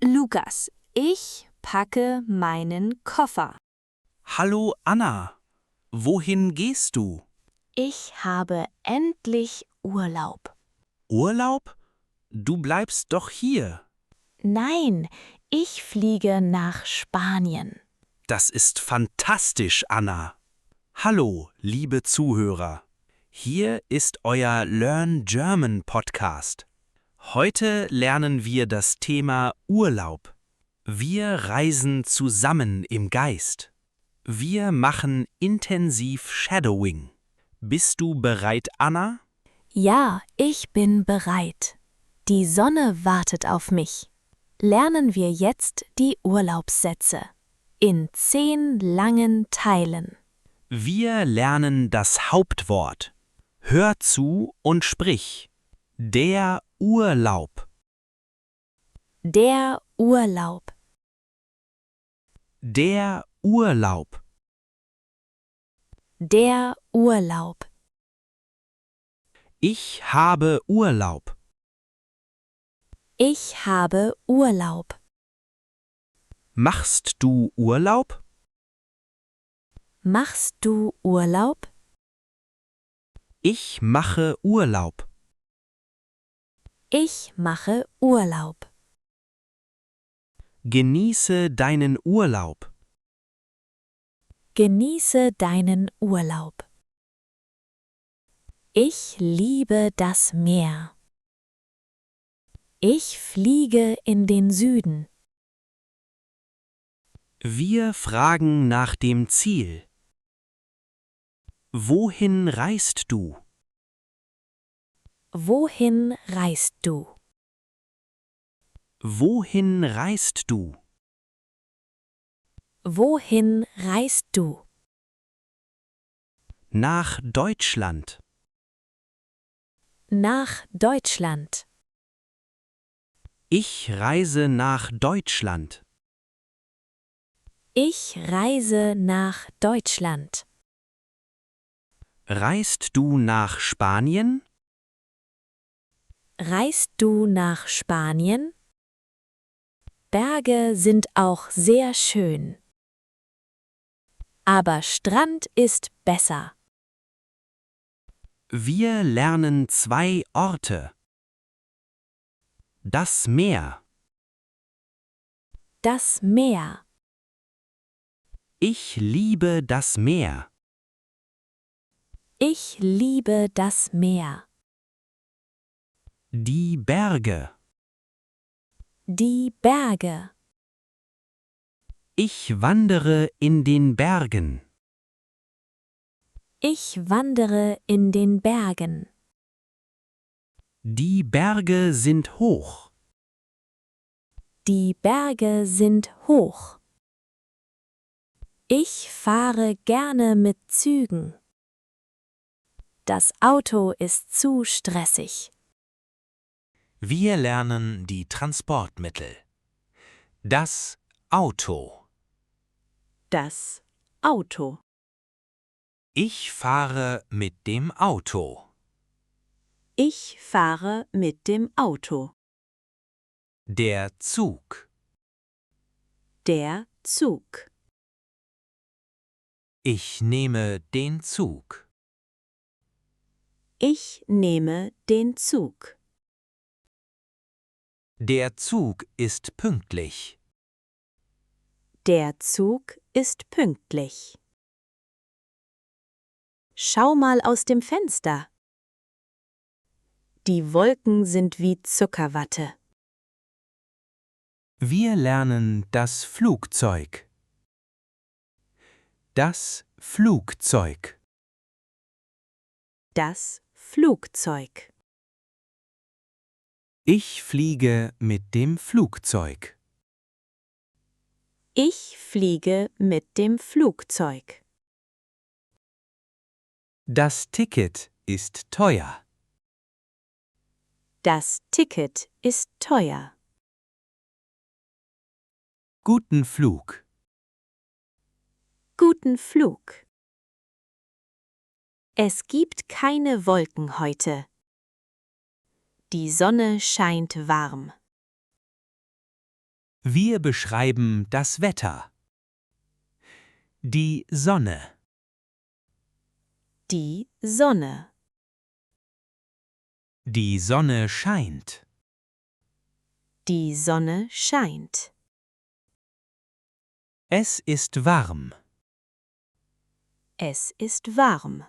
Lukas, ich packe meinen Koffer. Hallo Anna, wohin gehst du? Ich habe endlich Urlaub. Urlaub? Du bleibst doch hier. Nein, ich fliege nach Spanien. Das ist fantastisch, Anna. Hallo, liebe Zuhörer. Hier ist euer Learn German Podcast. Heute lernen wir das Thema Urlaub. Wir reisen zusammen im Geist. Wir machen intensiv Shadowing. Bist du bereit, Anna? Ja, ich bin bereit. Die Sonne wartet auf mich. Lernen wir jetzt die Urlaubssätze in 10 langen Teilen. Wir lernen das Hauptwort. Hör zu und sprich. Der Urlaub. Der Urlaub. Der Urlaub. Der Urlaub. Ich habe Urlaub. Ich habe Urlaub. Machst du Urlaub? Machst du Urlaub? Ich mache Urlaub. Ich mache Urlaub. Genieße deinen Urlaub. Genieße deinen Urlaub. Ich liebe das Meer. Ich fliege in den Süden. Wir fragen nach dem Ziel. Wohin reist du? Wohin reist du? Wohin reist du? Wohin reist du? Nach Deutschland. Nach Deutschland. Ich reise nach Deutschland. Ich reise nach Deutschland. Reist du nach Spanien? Reist du nach Spanien? Berge sind auch sehr schön. Aber Strand ist besser. Wir lernen 2 Orte. Das Meer. Das Meer. Ich liebe das Meer. Ich liebe das Meer. Die Berge. Die Berge. Ich wandere in den Bergen. Ich wandere in den Bergen. Die Berge sind hoch. Die Berge sind hoch. Ich fahre gerne mit Zügen. Das Auto ist zu stressig. Wir lernen die Transportmittel. Das Auto. Das Auto. Ich fahre mit dem Auto. Ich fahre mit dem Auto. Der Zug. Der Zug. Ich nehme den Zug. Ich nehme den Zug. Der Zug ist pünktlich. Der Zug ist pünktlich. Schau mal aus dem Fenster. Die Wolken sind wie Zuckerwatte. Wir lernen das Flugzeug. Das Flugzeug. Das Flugzeug. Ich fliege mit dem Flugzeug. Ich fliege mit dem Flugzeug. Das Ticket ist teuer. Das Ticket ist teuer. Guten Flug. Guten Flug. Es gibt keine Wolken heute. Die Sonne scheint warm. Wir beschreiben das Wetter. Die Sonne. Die Sonne. Die Sonne scheint. Die Sonne scheint. Es ist warm. Es ist warm.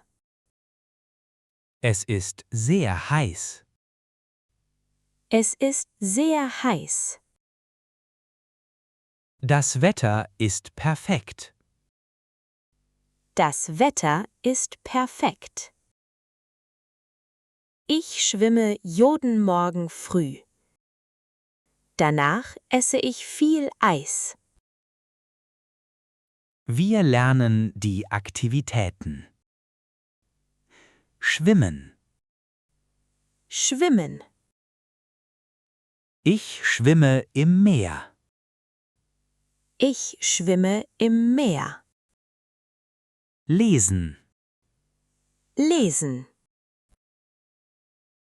Es ist sehr heiß. Es ist sehr heiß. Das Wetter ist perfekt. Das Wetter ist perfekt. Ich schwimme jeden Morgen früh. Danach esse ich viel Eis. Wir lernen die Aktivitäten. Schwimmen. Schwimmen. Ich schwimme im Meer. Ich schwimme im Meer. Lesen. Lesen.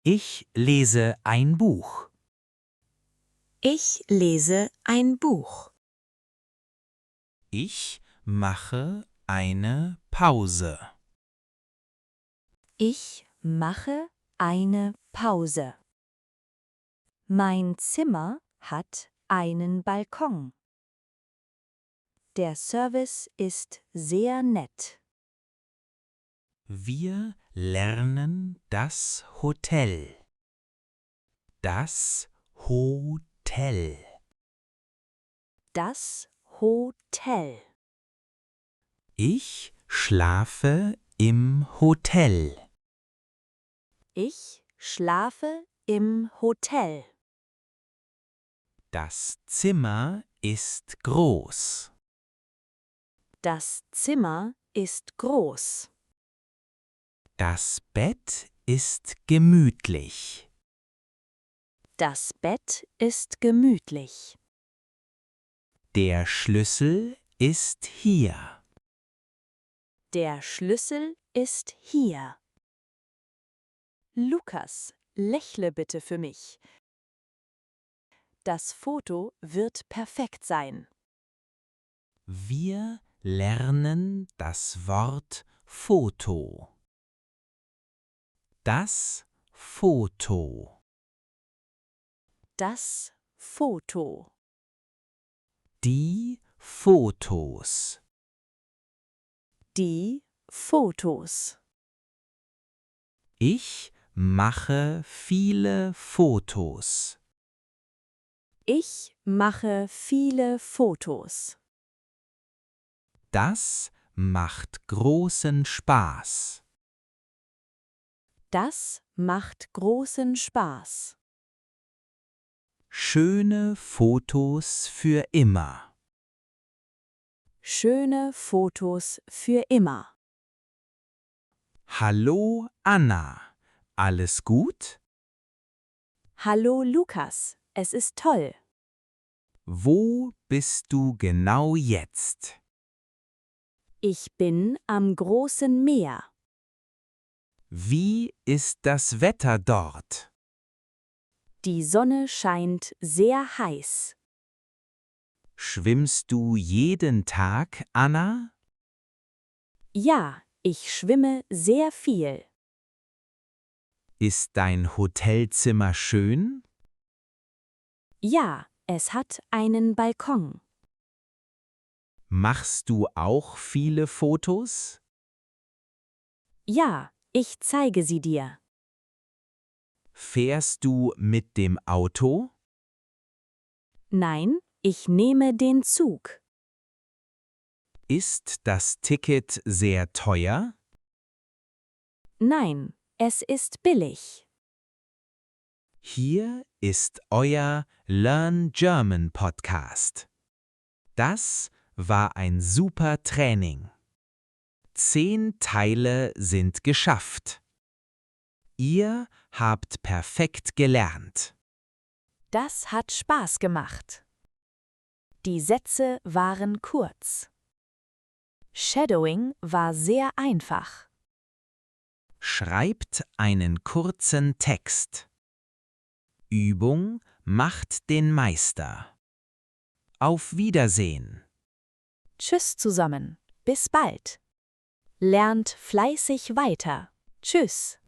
Ich lese ein Buch. Ich lese ein Buch. Ich mache eine Pause. Ich mache eine Pause. Mein Zimmer hat einen Balkon. Der Service ist sehr nett. Wir lernen das Hotel. Das Hotel. Das Hotel. Ich schlafe im Hotel. Ich schlafe im Hotel. Das Zimmer ist groß. Das Zimmer ist groß. Das Bett ist gemütlich. Das Bett ist gemütlich. Der Schlüssel ist hier. Der Schlüssel ist hier. Lukas, lächle bitte für mich. Das Foto wird perfekt sein. Wir lernen das Wort Foto. Das Foto. Das Foto. Die Fotos. Die Fotos. Ich mache viele Fotos. Ich mache viele Fotos. Das macht großen Spaß. Das macht großen Spaß. Schöne Fotos für immer. Schöne Fotos für immer. Hallo Anna, alles gut? Hallo Lukas, es ist toll. Wo bist du genau jetzt? Ich bin am großen Meer. Wie ist das Wetter dort? Die Sonne scheint sehr heiß. Schwimmst du jeden Tag, Anna? Ja, ich schwimme sehr viel. Ist dein Hotelzimmer schön? Ja, es hat einen Balkon. Machst du auch viele Fotos? Ja, ich zeige sie dir. Fährst du mit dem Auto? Nein, ich nehme den Zug. Ist das Ticket sehr teuer? Nein, es ist billig. Hier ist euer Learn German Podcast. Das war ein super Training. 10 Teile sind geschafft. Ihr habt perfekt gelernt. Das hat Spaß gemacht. Die Sätze waren kurz. Shadowing war sehr einfach. Schreibt einen kurzen Text. Übung macht den Meister. Auf Wiedersehen. Tschüss zusammen. Bis bald. Lernt fleißig weiter. Tschüss.